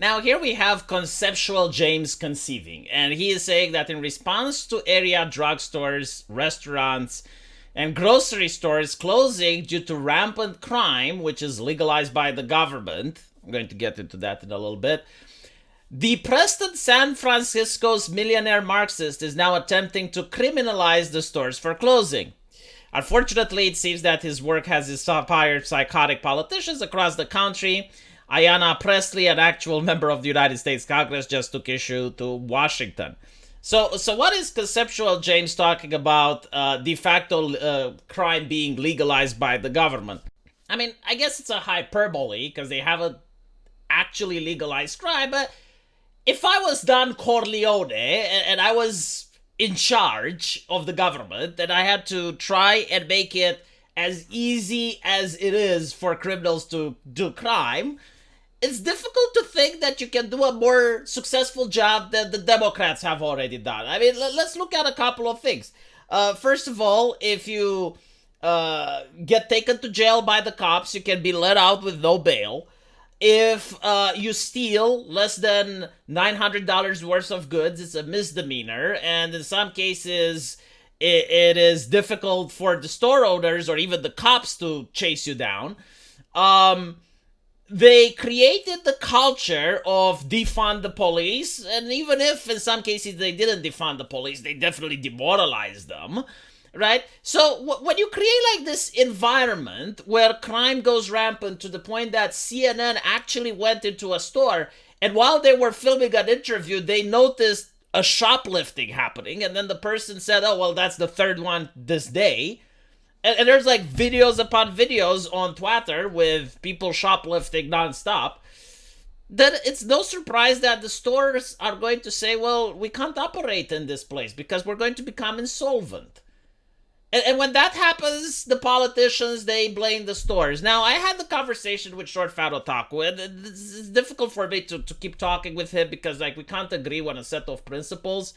Now, here we have conceptual James conceiving, and he is saying that in response to area drugstores, restaurants, and grocery stores closing due to rampant crime, which is legalized by the government, I'm going to get into that in a little bit, the Preston San Francisco's millionaire Marxist is now attempting to criminalize the stores for closing. Unfortunately, it seems that his work has inspired psychotic politicians across the country. Ayanna Pressley, an actual member of the United States Congress, just took issue to Washington. So what is conceptual James talking about de facto crime being legalized by the government? I mean, I guess it's a hyperbole because they haven't actually legalized crime, but if I was Don Corleone and I was in charge of the government and I had to try and make it as easy as it is for criminals to do crime, it's difficult to think that you can do a more successful job than the Democrats have already done. I mean, let's look at a couple of things. First of all, if you get taken to jail by the cops, you can be let out with no bail. If you steal less than $900 worth of goods, it's a misdemeanor, and in some cases, it is difficult for the store owners or even the cops to chase you down. They created the culture of defund the police, and even if in some cases they didn't defund the police, they definitely demoralized them. Right? So when you create like this environment where crime goes rampant to the point that CNN actually went into a store, and while they were filming an interview, they noticed a shoplifting happening, and then the person said, oh, well, that's the third one this day. And there's like videos upon videos on Twitter with people shoplifting nonstop. Then it's no surprise that the stores are going to say, well, we can't operate in this place because we're going to become insolvent. And when that happens, the politicians, they blame the stores. Now, I had the conversation with Short Fat Otaku, and it's difficult for me to keep talking with him because, like, we can't agree on a set of principles.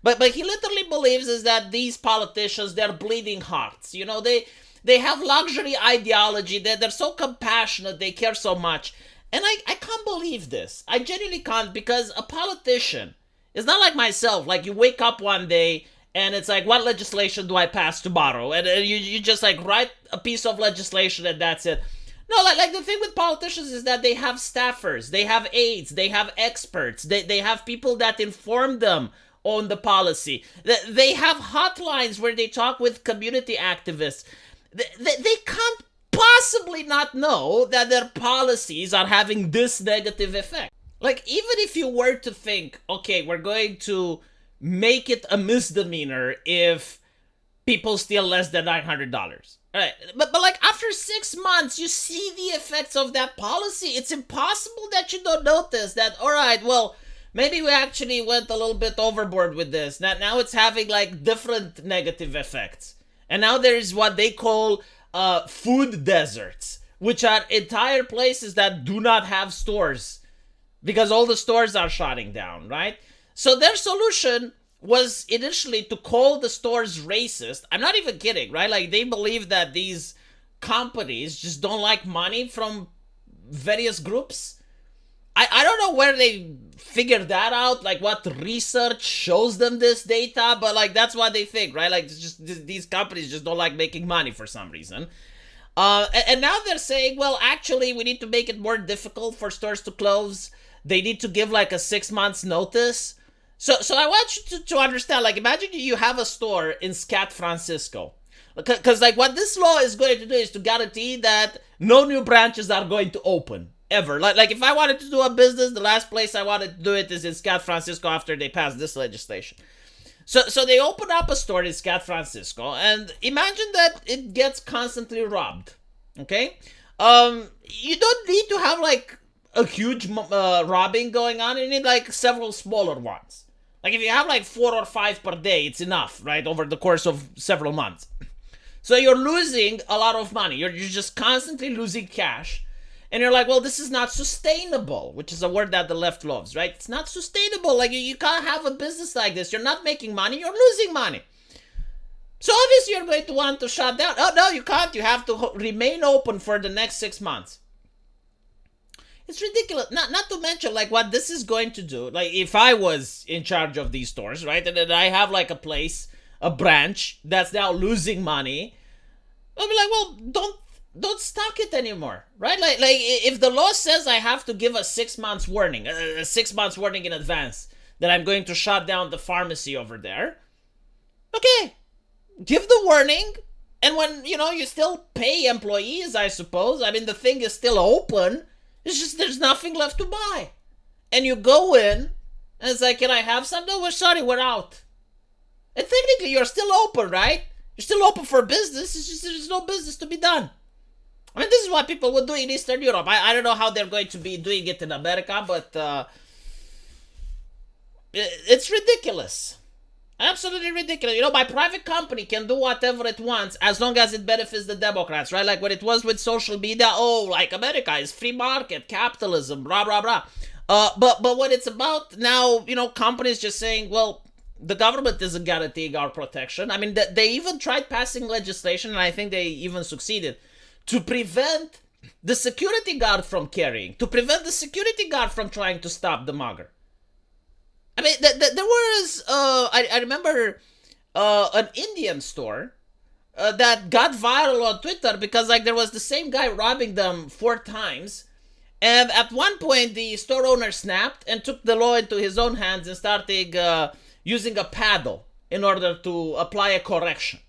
But he literally believes is that these politicians, they're bleeding hearts. You know, they have luxury ideology. They're so compassionate. They care so much. And I can't believe this. I genuinely can't, because a politician is not like myself. Like, you wake up one day and it's like, what legislation do I pass tomorrow? And you just like write a piece of legislation and that's it. No, like the thing with politicians is that they have staffers, they have aides, they have experts, they have people that inform them on the policy. They have hotlines where they talk with community activists. They can't possibly not know that their policies are having this negative effect. Like, even if you were to think, okay, we're going to make it a misdemeanor if people steal less than $900. Right. But like after 6 months, you see the effects of that policy. It's impossible that you don't notice that, all right, well, maybe we actually went a little bit overboard with this. Now it's having like different negative effects. And now there's what they call food deserts, which are entire places that do not have stores because all the stores are shutting down, right? So their solution was initially to call the stores racist. I'm not even kidding, right? Like, they believe that these companies just don't like money from various groups. I don't know where they figured that out, like what research shows them this data, but like that's what they think, right? Like, it's just these companies just don't like making money for some reason. And now they're saying, well, actually, we need to make it more difficult for stores to close. They need to give like a 6 months notice. So I want you to understand, like, imagine you have a store in San Francisco. Because, like, what this law is going to do is to guarantee that no new branches are going to open, ever. Like if I wanted to do a business, the last place I wanted to do it is in San Francisco after they pass this legislation. So they open up a store in San Francisco, and imagine that it gets constantly robbed, okay? You don't need to have, like, a huge robbing going on. You need, like, several smaller ones. Like, if you have like 4 or 5 per day, it's enough, right? Over the course of several months. So you're losing a lot of money. You're just constantly losing cash. And you're like, well, this is not sustainable, which is a word that the left loves, right? It's not sustainable. Like, you can't have a business like this. You're not making money. You're losing money. So obviously you're going to want to shut down. Oh, no, you can't. You have to remain open for the next 6 months. It's ridiculous. Not to mention like what this is going to do. Like if I was in charge of these stores, right, and then I have like a place, a branch that's now losing money, I'll be like, well, don't stock it anymore, right? Like if the law says I have to give a 6 months warning, a 6 months warning in advance that I'm going to shut down the pharmacy over there, okay, give the warning. And when, you still pay employees, I suppose. I mean, the thing is still open. It's just there's nothing left to buy. And you go in, and it's like, can I have some? No, we're sorry, we're out. And technically, you're still open, right? You're still open for business. It's just there's no business to be done. I mean, this is what people would do in Eastern Europe. I don't know how they're going to be doing it in America, but it's ridiculous. Absolutely ridiculous. My private company can do whatever it wants as long as it benefits the Democrats, right? Like when it was with social media, like America is free market, capitalism, blah, blah, blah. But when it's about now, companies just saying, well, the government isn't guaranteeing our protection. I mean, they even tried passing legislation, and I think they even succeeded, to prevent the security guard from carrying, to prevent the security guard from trying to stop the mugger. I mean, there was, I remember an Indian store that got viral on Twitter because, like, there was the same guy robbing them 4 times. And at one point, the store owner snapped and took the law into his own hands and started using a paddle in order to apply a correction.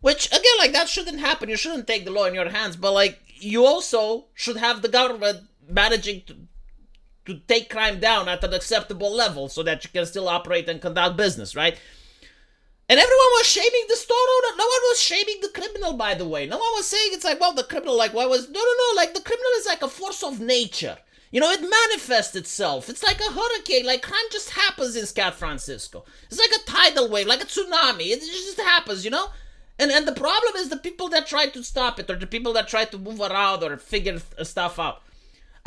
Which, again, like, that shouldn't happen. You shouldn't take the law in your hands. But, like, you also should have the government managing to take crime down at an acceptable level so that you can still operate and conduct business, right? And everyone was shaming the store owner. No one was shaming the criminal, by the way. No one was saying it's like, well, the criminal, like, why was... No, like, the criminal is like a force of nature. It manifests itself. It's like a hurricane. Like, crime just happens in San Francisco. It's like a tidal wave, like a tsunami. It just happens, And the problem is the people that try to stop it, or the people that try to move around or figure stuff out.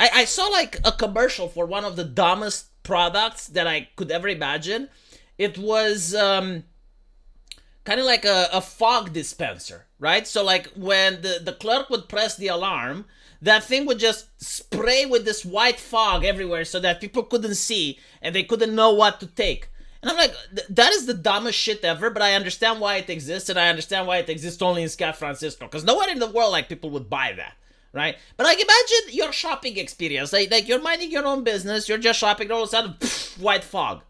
I saw like a commercial for one of the dumbest products that I could ever imagine. It was kind of like a fog dispenser, right? So like when the clerk would press the alarm, that thing would just spray with this white fog everywhere so that people couldn't see and they couldn't know what to take. And I'm like, that is the dumbest shit ever, but I understand why it exists, and I understand why it exists only in San Francisco, because nowhere in the world like people would buy that. Right? But like imagine your shopping experience. Like you're minding your own business, you're just shopping, and all of a sudden, white fog.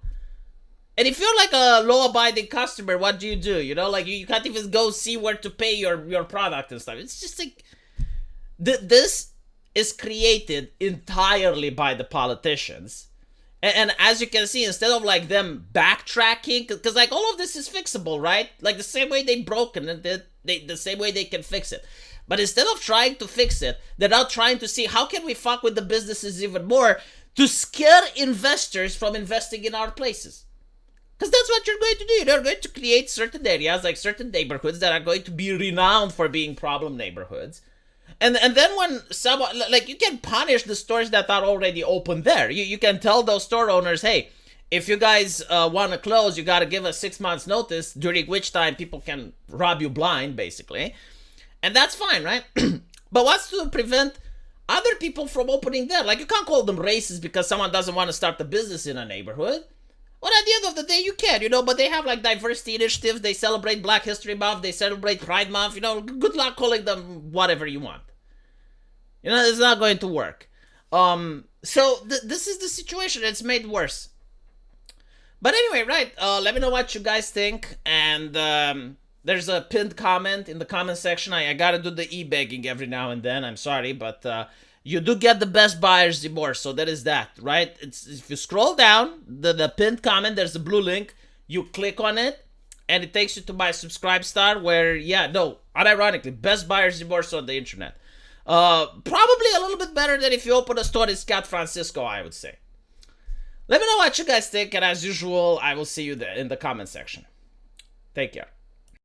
And if you're like a law-abiding customer, what do? Like you can't even go see where to pay your product and stuff. It's just like, this is created entirely by the politicians. And as you can see, instead of like them backtracking, because like all of this is fixable, right? Like the same way they broke it, the same way they can fix it. But instead of trying to fix it, they're now trying to see how can we fuck with the businesses even more to scare investors from investing in our places. Because that's what you're going to do. You're going to create certain areas, like certain neighborhoods that are going to be renowned for being problem neighborhoods. And then when someone, like, you can punish the stores that are already open there. You can tell those store owners, hey, if you guys want to close, you got to give us 6 months notice, during which time people can rob you blind, basically. And that's fine, right? But what's to prevent other people from opening there? Like, you can't call them racist because someone doesn't want to start a business in a neighborhood. Well, at the end of the day, you can, but they have, like, diversity initiatives. They celebrate Black History Month. They celebrate Pride Month. Good luck calling them whatever you want. It's not going to work. So this is the situation. It's made worse. But anyway, right, let me know what you guys think. And there's a pinned comment in the comment section. I gotta do the e-begging every now and then. I'm sorry, but you do get the best buyer's remorse. So that is that, right? If you scroll down, the pinned comment, there's a blue link. You click on it, and it takes you to my subscribe star where, unironically, best buyer's remorse on the internet. Probably a little bit better than if you open a store in San Francisco, I would say. Let me know what you guys think, and as usual, I will see you there in the comment section. Take care.